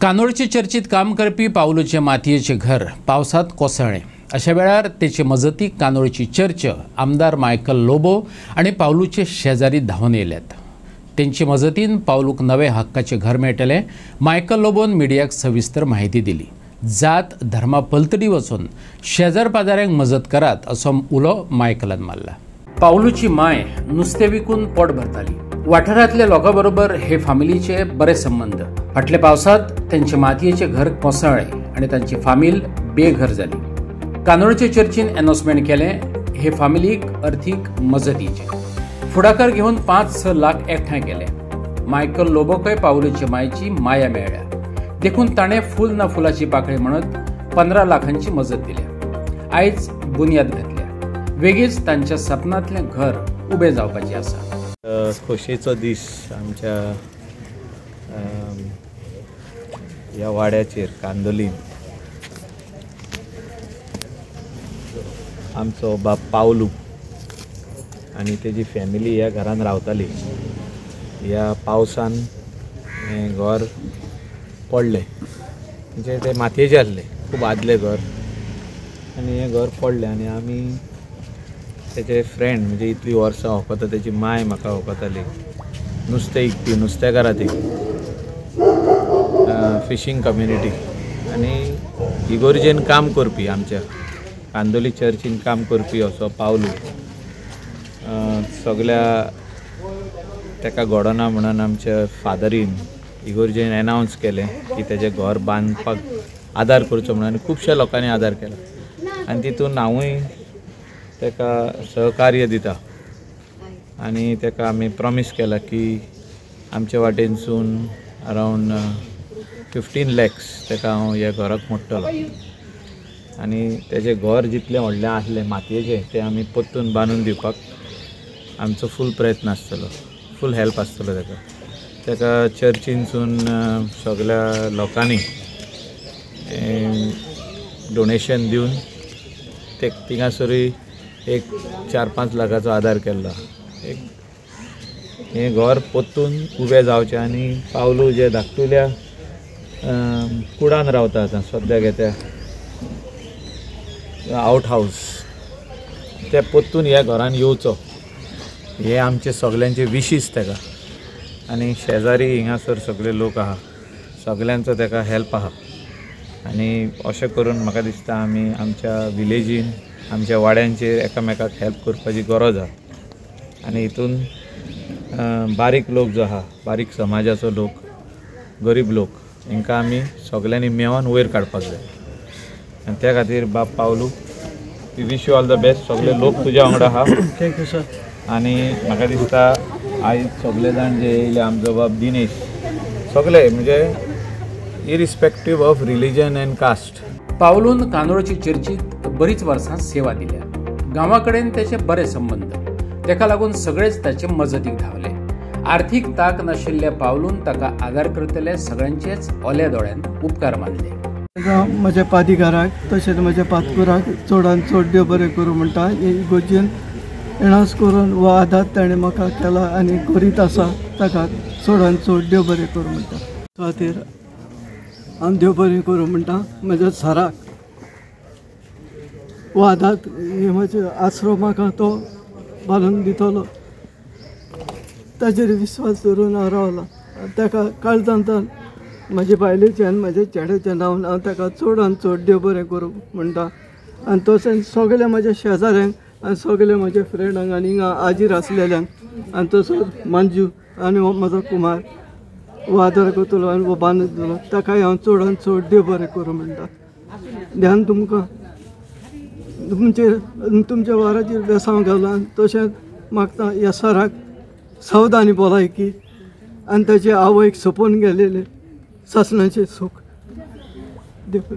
कानोळचे चर्चीत काम करपी पाऊलूचे मातयेचे घर पावसात कोसळ्ळे। अशा वेळार तेचे मजतीक कानोळची चर्च आमदार मायकल लोबो आणि पाऊलूचे शेजारी धांवन येयल्यात। तेंचे मजतीन पाऊलूक नवे हक्काचे घर मेळटले। मायकल लोबोन मिडियाक सविस्तर माहिती दिली। जात धर्मा पलतडी वचून शेजार पाजाऱ्यांक मजत करात असो उलो मायकलान मारला। पाऊलूची माय नुस्तें विकून पोट भरताली। वाठारांतल्या लोकांबरोबर हे फामिलीचे बरे संबंध। फाटल्या पावसात त्यांचे मातयेचे घर कोसळ्ळे आणि तांची फामील बेघर जाली। कानोळचे चर्चीन अनाउन्समेंट केलें हे फामिलीक अर्थीक मजतीचे। फुडाकार घेवन 5-6 लाख एकठांय केले। मायकल लोबोकय पाऊलूचे मायची माया मेळ्ळ्या। देखून ताणें फूल ना फुलाची पाकळी म्हणत 15 लाखांची मजत दिल्या। आयज बुन्याद घातल्या। वेगीच तांच्या सपनांतलें घर उबें जावपाचें आसा। खोशेचो दीस आमच्या ह्या वाड्याचेर कांदोलीन आमचो बाप पाऊलू आनी तेजी फॅमिली ह्या घरान रावताली। ह्या पावसान हें घर पडलें, म्हणजे ते मातयेचें आसलें, खूब आदलें घर आनी हें घर पडलें। आनी आमी तेजे फ्रेंड म्हणजे इतली वर्सां वळखता, तेजी माय म्हाका वळखताली, नुस्तें इकपी, नुस्तेकारां ती फिशींग कम्युनिटी आनी इगोर्जेन काम करपी, आमच्या कांदोली चर्चीन काम करपी असो पाऊलू सगल्या तेका घडोना म्हणून आमच्या फादरीन इगोर्जेन अनाउन्स केलें की तेजें घर बांदपाक आदार करचो म्हणून, आनी खुबश्या लोकांनी आदार केला आनी तितून हांवूय तेका सहकार्य दिता। आनी तेका आमी प्रॉमिस केला की आमचे वाटेनसून अरावंड 15 lakhs तेका हांव ह्या घराक मोडटलो। आनी तेजें घर जितलें व्हडलें आसलें मातयेचें तें आमी परतून बांदून दिवपाक आमचो फूल प्रयत्न आसतलो, फूल हेल्प आसतलो तेका। तेका चर्चीनसून सगल्या लोकांनी डोनेशन दिवन थिंगासरूय एक 4-5 लाखाचो आदार केला। हें घर परतून उबें जावचें आनी पाऊलू जे धाकटुल्या कुडान रावता आतां सद्याक त्या आवट हावस, ते परतून ह्या घरान येवचो हे आमचे सगल्यांचे विशीस तेका। आनी शेजारी हिंगासर सगळे लोक आहा, सगल्यांचो तेका हेल्प आहा। आनी अशें करून म्हाका दिसता आमी आमच्या विलेजीन, आमच्या वाड्यांचेर एकामेकाक हेल्प करपाची गरज आहा। आनी हितून बारीक लोक जो आहा, बारीक समाजाचो लोक, गरीब लोक, हांकां आमी सगल्यांनी मेळोन वयर काडपाक जाय। आनी त्या खातीर बाब पाऊलू, we wish you all the best. सगळे लोक तुज्या वांगडा आहा। Thank you sir. आनी म्हाका दिसता आयज सगळे जाण जे येयले, आमचो बाब दिनेश, सगळे म्हणजे irrespective of religion end caste. पाऊलून कानोळची चर्चीत बरीच वर्सां सेवा दिल्या। गांवाकडेन तेचे बरे संबंध, तेका लागून सगळेच ताचे मजतीक धांवले। आर्थीक ताक नाशिल्ल्या पाऊलून ताका आदार करतले सगळ्यांचेच ओल्या दोळ्यान उपकार मानले। म्हज्या पादिकाराक तशेंच म्हज्या पातकुराक चडान चड देव बरें करूं म्हणटा। हे इगोर्जेन येणास करून हो आदार ताणें म्हाका केला आनी करीत आसा, ताका चडान चड देव बरें करूं म्हणटा। खातीर हांव देव बरें करूं म्हणटा म्हज्या सराक। हो आदार म्हजे आसरो म्हाका तो बांदून दितलो, ताचेर विश्वास दवरून हांव रावला। ताका काळजांतल्यान म्हजे बायलेचें आनी म्हज्या चेड्याचें नांवान हांव ताका चडान चड देव बरें करूं म्हणटा। आनी तशेंच सगल्या म्हज्या शेजाऱ्यांक आनी सगल्या म्हज्या फ्रेंडांक आनी हिंगा हाजीर आसलेल्यांक आनी तसोच मंजू आनी म्हजो कुमार हो आदार करतलो आनी हो बांदून दितलो, ताकाय हांव चडान चड देव बरें करूं म्हणटा। ध्यान तुमकां तुमच्या वाराचेर बेसांव घाला। तशेंच मागता ह्या सराक सावधानी भलायकी आनी ताचे आवयक सोंपोवन गेलेले सासणाचें सूख देव।